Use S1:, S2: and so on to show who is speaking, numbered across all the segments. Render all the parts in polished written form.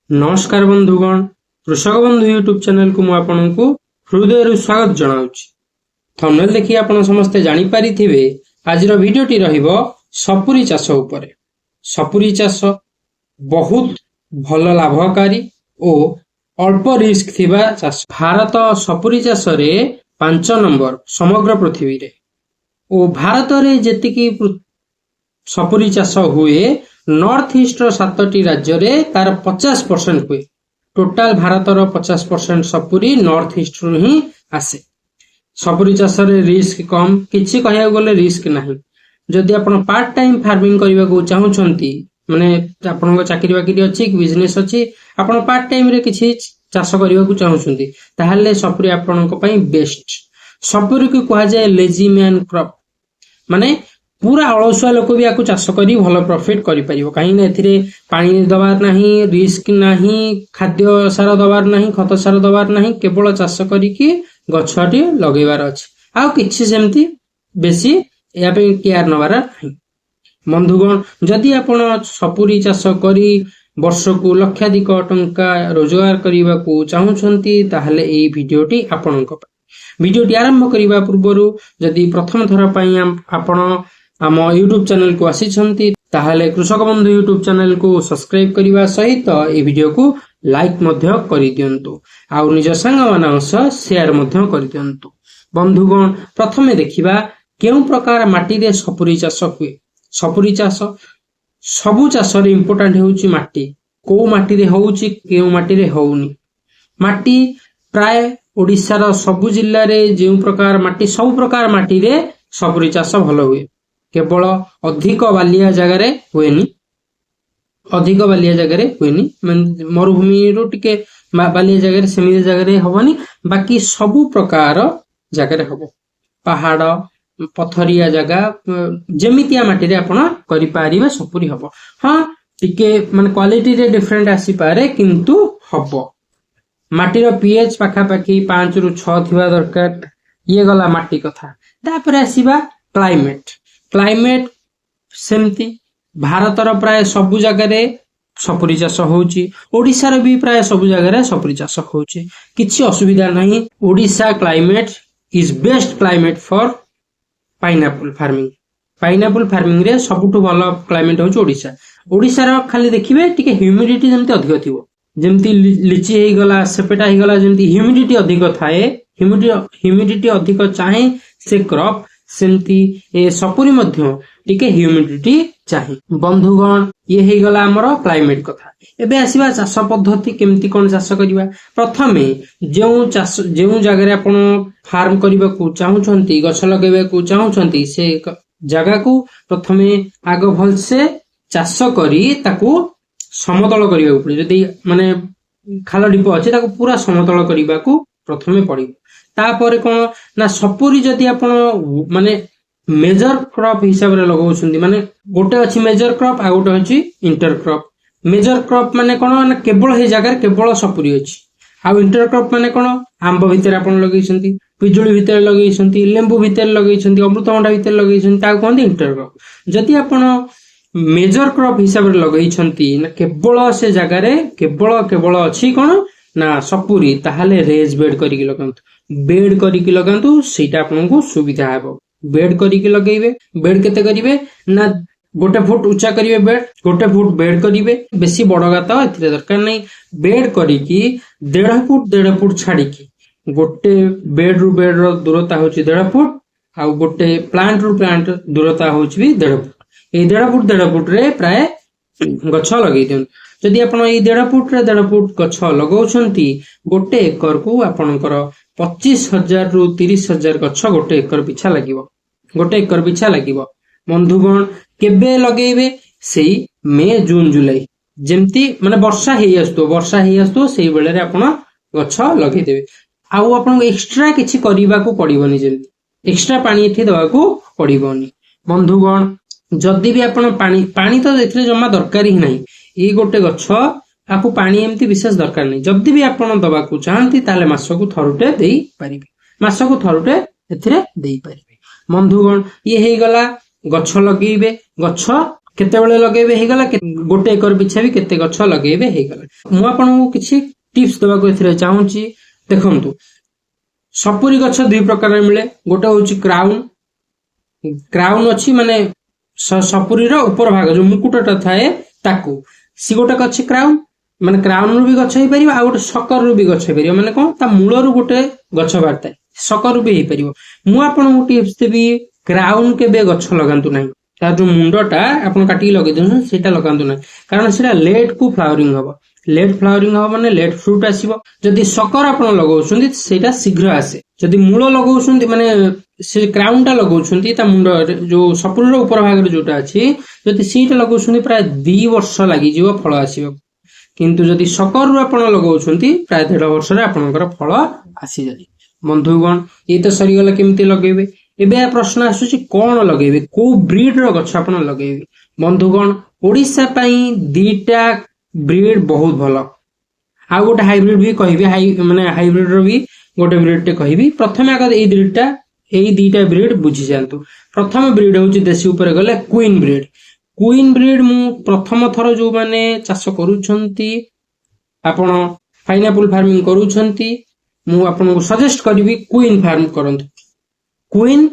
S1: नमस्कार बंधुगण, कृषक बंधु यूट्यूब चैनल को मु आपनकु हृदय स्वागत जनाउछि। थंबनेल देखि आपण समस्ते जानि पारिथिबे आज रो भिडियोटी रहिबो सपुरी चाष उपरे। सपुरी चाष बहुत भल लाभकारी ओ अल्प रिस्क थिबा चाष। भारत सपुरी चाष रे 5 नंबर समग्र पृथ्वी रे ओ भारत रे जेतिकी सपुरी चाष हुए नॉर्थ ईस्ट रो 7टी राज्य रे तार 50% हुए। टोटाल भारत रो 50% सपुरी नॉर्थ ईस्ट रो ही आसे। सपुरी चाष रे रिस्क कम, किछि कहया गले रिस्क नाही। जदि आपण पार्ट टाइम फार्मिंग करबा को चाहुचंती, माने आपनको चाकरी बाकरी अछि कि बिजनेस अछि, आपण पार्ट टाइम रे किछि चाष करबा को चाहुचंती, ताहाले सपुरी आपनको पई बेस्ट। सपुरी को कहा जाय लेजी मैन क्रॉप, माने पूरा अलसुआ लोक भी आपको चाष करी भल प्रॉफिट करि परिबो। कहीं ना एथिरे पानी दबार नाही, रिस्क नाही, खाद्य सार दबार नाही, खत सार दबार नाही, केवल चाष करी कि गछटी लगेबार अछि। आ किछि सेमती बेसी या पे केयर नबार नाही। बंधुगण, जदि आपण सपुरी चाष करी वर्ष को लक्षाधिक टंका रोजगार करबा को चाहुछंती, ताहाले एई भिडियोटी आपणक। भिडियोटी आरंभ करिबा पूर्वरु जदि प्रथम थर पई आपण आम यूट्यूब चैनल को आसी ताहले कृषक बंधु यूट्यूब चैनल को सब्सक्राइब करने सहित ए वीडियो को लाइक मध्य करि दियंतु आ निज संग मानक सह शेयर मध्य करि दियंतु। बंधुगण, प्रथमे देखिबा केउ प्रकार माटी रे सपुरी चाष हुए। सपुरी चाष सबु चाष रे इंपोर्टेंट हेउची माटी। को माटी रे होउची, केउ माटी रे होउनी। माटी प्राय ओडिसा रो सबु जिल्ला रे जेउ प्रकार माटी, सब प्रकार माटी रे सपुरी चाष भलो हुए। केवल अधिक बालिया जगह रे हुएनी, अधिक बालिया जगह रे हुएनी, मरुभूमि रो टिके बालिया जगह रे सेमी जगह रे हबनी, बाकी सबु प्रकार जगह रे हबो। पहाड़ पथरिया जगह जेमितिया माटी रे आपण करि पारिबे सपुरी हबो। हां, टिके माने क्वालिटी रे डिफरेंट आसी पारे, किंतु हबो। माटी रो पीएच पाखा पाखी 5 रु 6 थिबा दरकार। ये गला माटी कथा। तापर आसीबा क्लाइमेट। क्लाइमेट सेमती भारत रो प्राय सबु जगह रे सपुरी चाष होउची। ओडिसा रो भी प्राय सबु जगह रे सपुरी चाष होउची। किछि असुविधा नाही। Odisha climate is best climate for pineapple farming. Pineapple farming रे सबुठु भलो क्लाइमेट होउची ओडिसा। ओडिसा रो खाली देखिबे टिके ह्यूमिडिटी जेमती अधिक थिबो, जेमती लिची हे गला, सेपेटा हे गला, जेमती ह्यूमिडिटी अधिक थाए, ह्यूमिडिटी अधिक चाहे से क्रॉप, सेमती ए सपुरी मध्य टिके ह्यूमिडिटी चाहे। बंधुगण, ये हे गला हमर क्लाइमेट कथा। एबे आसीबा चाष पद्धति केमती कोन चाष करिबा। प्रथमे जेउ जगह रे आपण फार्म करिबा को चाहुचंती, गछ लगेबा को चाहुचंती, से जगह को प्रथमे आगो भल से चाष करी ताकू समतल करिबा पड़े। जदि माने खाल डिप अछि ताकू पूरा समतल करिबा को प्रथमे पड़िबो। तापर कोन ना सपुरी जदि आपण माने मेजर क्रॉप हिसाब रे लगाउछंती, माने गोटे अछि मेजर क्रॉप आ गोटे अछि इंटर क्रॉप। मेजर क्रॉप माने कोन ना केवल हे जगह केवल सपुरी अछि। आ इंटर क्रॉप माने कोन, आंबो भितर आपण लगैछंती, पिजुली भितर लगैछंती, लेंबू भितर लगैछंती, अमृतभंडा भितर लगैछंती, ता कोन इंटर क्रॉप। जदि आपण मेजर क्रॉप हिसाब रे लगैछंती ना केवल से जगह रे केवल अछि कोन ना सपुरी, ताहाले रेज बेड करिकि लगांतु। बेड करिकि लगांतु, सेटा आपनको सुविधा हेबो। बेड करिकि लगेइबे। बेड केते करिवे ना 1 फुट उच्चा करिवे बेड, 1 फुट बेड करिवे। बेसी बड़ गात एथिरे दरकार नै। बेड करिकि 1.5 फुट छाडिकि, गोटे बेड रु बेड रो दूरता होची 1.5 फुट, आ गोटे प्लांट रु प्लांट दूरता होची भी 1.5 फुट। ए 1.5 फुट रे प्राय गछ लगेइ दियन। जदि आपण ए 1.5 फुट रे 1.5 फुट गछ लगाउछंती, गोटे एकर को आपणकर 25,000 रु 30,000 गछ गोटे एकर पिछा लागिवो। गोटे एकर पिछा लागिवो। बंधुगण, केबे लगेइबे? सेई मे जून जुलाई, जेमती माने वर्षा हेई आस्तो सेई बेले रे आपण गछ लगेइ देबे। आउ आपण एक्स्ट्रा किछि करिबा को पड़िबोनी, जेमती एक्स्ट्रा पानी एथि दवा को पड़िबोनी। बंधुगण, जदि भी आपण पानी तो एथिरे जम्मा दरकार ही नाही। ए गोटे गछ आपको पानी एमती विशेष दरकार नहीं। जदि भी आपण दवा को चाहती, ताले मासकु थरुटे देई परिबे। मासकु थरुटे एथिरे देई परिबे। बंधुगण, ये हे गला गछ लगेइबे। गछ केतेबेले लगेबे हेगला गोटे एकर पिछा भी केते गछ लगेबे हेगला। मु आपनकु किछि टिप्स देबा को एथिरे चाहूची। देखंतु सपुरी गछ दुई प्रकार मिले, गोटे होची क्राउन, क्राउन अछि माने सपुरी रो ऊपर भाग जो मुकुटटा थाए ताकू, सी गोटे अछि क्राउन माने क्राउन रू भी गछ हे परिबो, आ गोटे सकर रू भी गछ हे परिबो, माने कोन ता मूल रू गोटे गछ बारताय सकर रू भी हे परिबो। मु आपनकु टिप्स देबी क्राउन के बे गछ लगांतु नाही, तार जो मुंडटा आपण काटी लगे देन सेटा लगांतु नाही, कारण सेटा लेट को फ्लावरिंग हबो, लेट फ्लावरिंग हबो माने लेट फ्रूट आसीबो। जदि सकर आपण लगाउछुंती सेटा शीघ्र आसे, जदि मूल लगाउछुंती माने से क्राउन टा लगाउछुंती ता मुंड जो सपुर रो ऊपर भाग रे जोटा अछि जदि सीटा लगाउछुंती प्राय 2 वर्ष लागि जीव फल आसीबो, किंतु जदि सकर रो आपण लगाउछुंती प्राय 1.5 वर्ष रे आपनकर फल आसी जाय। बंधुगण ये तो सरी गला केमती लगेबे। एबे प्रश्न आसुची कोन लगेबे, को ब्रीड रो गछ आपण लगेबे। बंधुगण ओडिसा पई दीटा ब्रीड बहुत भलो, आ गोटे हाइब्रिड भी कहबी, माने हाइब्रिड रो भी गोटे ब्रीड टे कहबी। प्रथमे आगर एई दीटा ब्रीड बुझी जानतु। प्रथम ब्रीड होची देशी ऊपर गले क्वीन ब्रीड। क्वीन ब्रीड मु प्रथम थरो जो माने चाष करूछंती, आपण पाइनएप्पल फार्मिंग करूछंती, मु आपनको सजेस्ट करबी क्वीन फार्म करंतु, क्वीन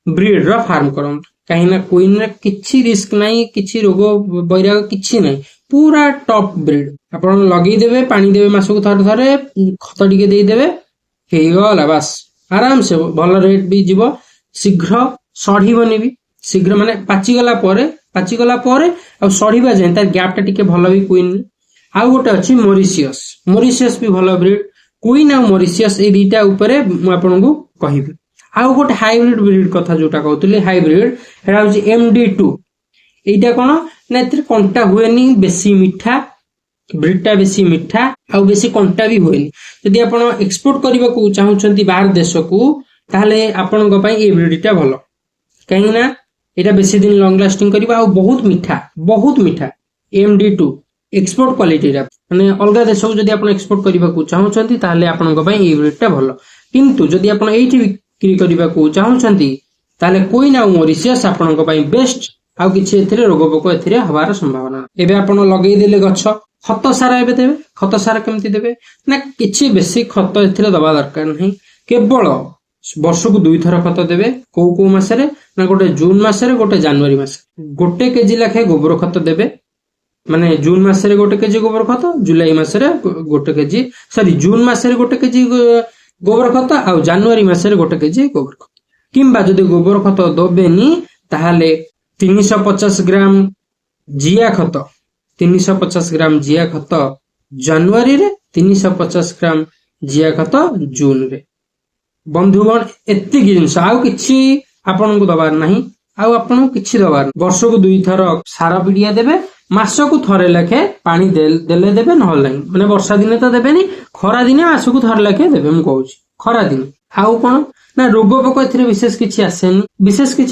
S1: ब्रीड रो फार्म करंतु। काहिना क्वीन रे किछि रिस्क नाही, किछि रोग बैराग किछि नाही, पूरा टॉप ब्रीड। आपण लगी देबे, पानी देबे, मासको थरे थरे खत टिके देई देबे, हेई गला बस आराम से भल रेट भी जीवो, शीघ्र सढ़ीबनी भी, शीघ्र माने पाची गला परे आ सढ़ीबा जाय तार गैप टा टिके भल भी क्वीन। आ गोटे अछि मॉरिशियस, मॉरिशियस भी भल ब्रीड। क्वीन आ मॉरिशियस ए दीटा ऊपर मु आपनको कहिबी। आ गोटे हाइब्रिड ब्रीड कथा जोटा कहतले, हाइब्रिड हेरा होची MD2। एटा कोन ना एतिर कंटा हुएनी, बेसी मिठा ब्रीडटा, बेसी मिठा आ बेसी कंटा भी हुएनी। यदि आपण एक्सपोर्ट करबा को चाहुचंती बाहर देश को, ताहले आपण को पई ए ब्रीडटा भलो, काहेना एटा बेसी दिन लॉन्ग लास्टिंग करबा आ बहुत मिठा MD2 एक्सपोर्ट क्वालिटी रा, माने अलगा देश को जदि आपण एक्सपोर्ट करबा को चाहुचंती ताहले आपण को पई ए ब्रीडटा भलो। किंतु जदि आपण एठी बिक्री करबा को चाहुचंती ताहले क्वीन आ मॉरिशियस आपण को पई बेस्ट। आ किछि एथिरे रोग पोक एथिरे हवार संभावना। एबे आपण लगेई देले गछ, खत सारा एबे देबे। खत सारा केमती देबे ना, किछि बेसी खत एथिरे दबा दरकार नहीं, केवल वर्ष को 2 थर खत देबे। को मासरे ना, गोटे जून मासरे, गोटे जनवरी मासरे। 1 केजी लाखे गोबर खत देबे, माने जून मासरे 1 केजी गोबर खत, जुलाई मासरे 1 केजी, सॉरी जून मासरे 1 केजी गोबर खत आ जनवरी मासरे 1 केजी गोबर खत। किंबा जदि गोबर खत दोबेनी ताहाले 350 ग्राम जिया खत, 350 ग्राम जिया खत जनवरी रे, 350 ग्राम जिया खत जून रे। बंधुगण एति जिंस आउ किछि आपनको दबार नाही, आउ आपनको किछि दबार। वर्ष को 2 थर सारा पिडिया देबे, मास को थरे लेखे पानी देले देबे, नहल नाही। माने वर्षा दिने तो देबेनी, खरा दिने मास को थरे लेखे देबे। मु कहूची खरा दिने आउ कोन ना, रोग पोक एथिरे विशेष किछि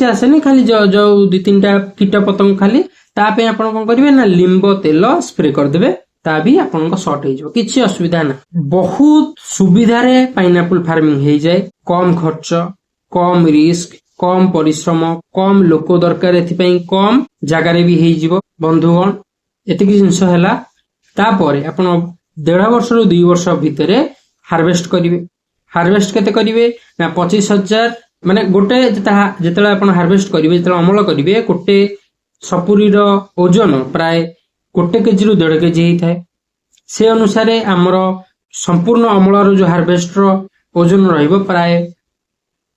S1: आसेनी, खाली जो 2-3टा कीट पतंग खाली। ता पे आपण कोन करिवे ना, लिंबो तेल स्प्रे कर देबे, ता भी आपनको शॉर्ट हे जो, किछि असुविधा ना। बहुत सुविधा रे पाइनएप्पल फार्मिंग हे जाय, कम खर्च, कम रिस्क, कम परिश्रम, कम लोक दरकार, एथि पई कम जागा रे भी हे जिवो। बंधुगण एतिकी जिंस हैला, ता परे आपण 1.5 वर्ष रु 2 वर्ष भितरे हार्वेस्ट करिवे। हार्वेस्ट केते करिवे ना, 25,000 माने गोटे जेतेला आपण हार्वेस्ट करिवे, जेतेला अमल करिवे, गोटे सपुरी रो ओजन प्राय 1 केजी रु 1.5 केजी हे थाए। से अनुसार हमर संपूर्ण अमल रो जो हार्वेस्ट रो ओजन रहइबो प्राय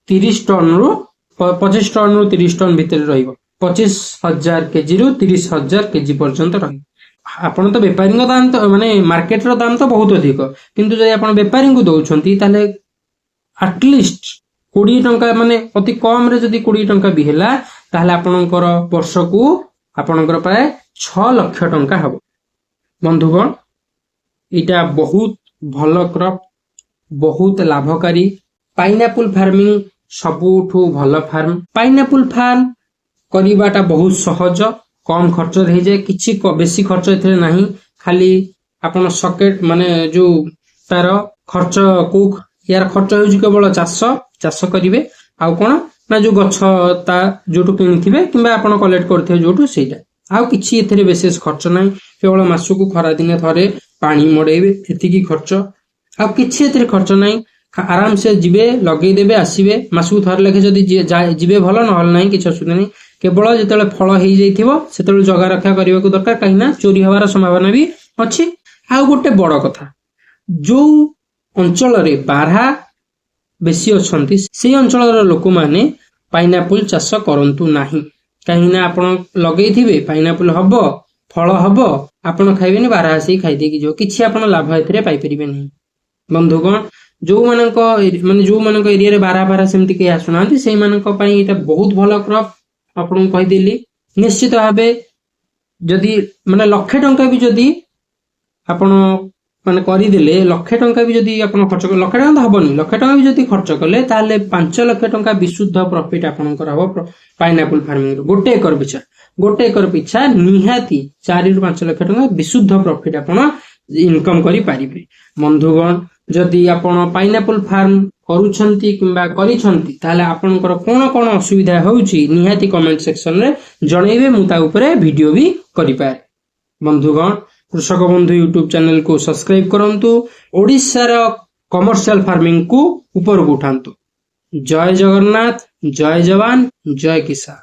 S1: 30 टन रु 25 टन रु 30 टन भितर रहइबो। 25,000 केजी रु 30,000 केजी पर्यंत रहइबो। आपण तो व्यापारी दाम तो माने मार्केट रो दाम तो बहुत अधिक, किंतु जदि आपण व्यापारी को दउछंती ताले एटलिस्ट 20 टंका, माने अति कम रे जदि 20 टंका भी हैला ताहले आपणकर वर्ष को आपणकर प्राय 6 लाख टंका हबो। बंधुगण इटा बहुत भल क्रॉप, बहुत लाभकारी। पाइनएप्पल फार्मिंग सबुठु भल फार्म। पाइनएप्पल फार्म करिबाटा बहुत सहज, कम खर्च रह जाए, किछि बेसी खर्च एथरे नाही। खाली आपण सॉकेट माने जो तार खर्च को यार खर्च होउची केवल चाष करिवे। आउ कोन ना, जो गछ ता जोटु किनिथिबे किंबा आपण कलेक्ट करथिबे जोटु, सेटा ଆଉ କିଛି ଏଥିରେ ବିଶେଷ ଖର୍ଚ୍ଚ ନାହିଁ। କେବଳ ମାସକୁ ଖରା ଦିନେ ଥରେ ପାଣି ମଡେଇବେ, ଏତିକି ଖର୍ଚ୍ଚ। ଆଉ କିଛି ଏଥିରେ ଖର୍ଚ୍ଚ ନାହିଁ। ଆରାମସେ ଯିବେ, ଲଗେଇଦେବେ, ଆସିବେ। ମାସକୁ ଥରେ ଲେଖେ ଯଦି ଯିବେ ଭଲ, ନହେଲେ ନାହିଁ, କିଛି ଅସୁବିଧା ନାହିଁ। କେବଳ ଯେତେବେଳେ ଫଳ ହେଇଯାଇଥିବ ସେତେବେଳେ ଜଗା ରକ୍ଷା କରିବାକୁ ଦରକାର, କାହିଁକି ନା ଚୋରି ହବାର ସମ୍ଭାବନା ବି ଅଛି। ଆଉ ଗୋଟେ ବଡ କଥା, ଯୋଉ ଅଞ୍ଚଳରେ ବାରହା ବେଶୀ ଅଛନ୍ତି ସେଇ ଅଞ୍ଚଳର ଲୋକମାନେ ପାଇନାପଲ ଚାଷ କରନ୍ତୁ ନାହିଁ। କାହିଁକି ନା ଆପଣ ଲଗେଇଥିବେ, ପାଇନାପଲ ହବ, ଫଳ ହବ, ଆପଣ ଖାଇବେନି, ବାରହା ଆସିକି ଖାଇଦେଇକି ଯିବ, କିଛି ଆପଣ ଲାଭ ଏଥିରେ ପାଇପାରିବେ ନାହିଁ। ବନ୍ଧୁଗଣ, ଯୋଉମାନଙ୍କ ଏରିଆରେ ବାରହା ସେମିତି କେହି ଆସୁନାହାନ୍ତି, ସେଇମାନଙ୍କ ପାଇଁ ଏଇଟା ବହୁତ ଭଲ କ୍ରପ। ଆପଣଙ୍କୁ କହିଦେଲି, ନିଶ୍ଚିତ ଭାବେ ଯଦି ଲକ୍ଷେ ଟଙ୍କା ବି ଯଦି ଆପଣ କରିଦେଲେ, ଲକ୍ଷେ ଟଙ୍କା ବି ଯଦି ଆପଣ ଖର୍ଚ୍ଚ କଲେ, ଲକ୍ଷେ ଟଙ୍କା ତ ହବନି, ଲକ୍ଷେ ଟଙ୍କା ବି ଯଦି ଖର୍ଚ୍ଚ କଲେ, ତାହେଲେ 5 ଲକ୍ଷ ଟଙ୍କା ବିଶୁଦ୍ଧ ପ୍ରଫିଟ ଆପଣଙ୍କର ହବ ପାଇନାପଲ ଫାର୍ମିଂ ରୁ। ଗୋଟେ ଏକର ପିଛା ନିହାତି 4 ରୁ 5 ଲକ୍ଷ ଟଙ୍କା ବିଶୁଦ୍ଧ ପ୍ରଫିଟ ଆପଣ ଇନକମ କରିପାରିବେ। ବନ୍ଧୁଗଣ, ଯଦି ଆପଣ ପାଇନାପଲ ଫାର୍ମ କରୁଛନ୍ତି କିମ୍ବା କରିଛନ୍ତି, ତାହେଲେ ଆପଣଙ୍କର କଣ କଣ ଅସୁବିଧା ହଉଛି ନିହାତି କମେଣ୍ଟ ସେକ୍ସନରେ ଜଣେଇବେ, ମୁଁ ତା ଉପରେ ଭିଡିଓ ବି କରିପାରେ। ବନ୍ଧୁଗଣ, କୃଷକ ବନ୍ଧୁ ୟୁଟ୍ୟୁବ ଚ୍ୟାନେଲକୁ ସବସ୍କ୍ରାଇବ କରନ୍ତୁ, ଓଡ଼ିଶାର କମର୍ସିଆଲ ଫାର୍ମିଂ କୁ ଉପରକୁ ଉଠାନ୍ତୁ। ଜୟ ଜଗନ୍ନାଥ, ଜୟ ଯବାନ, ଜୟ କିଷାନ।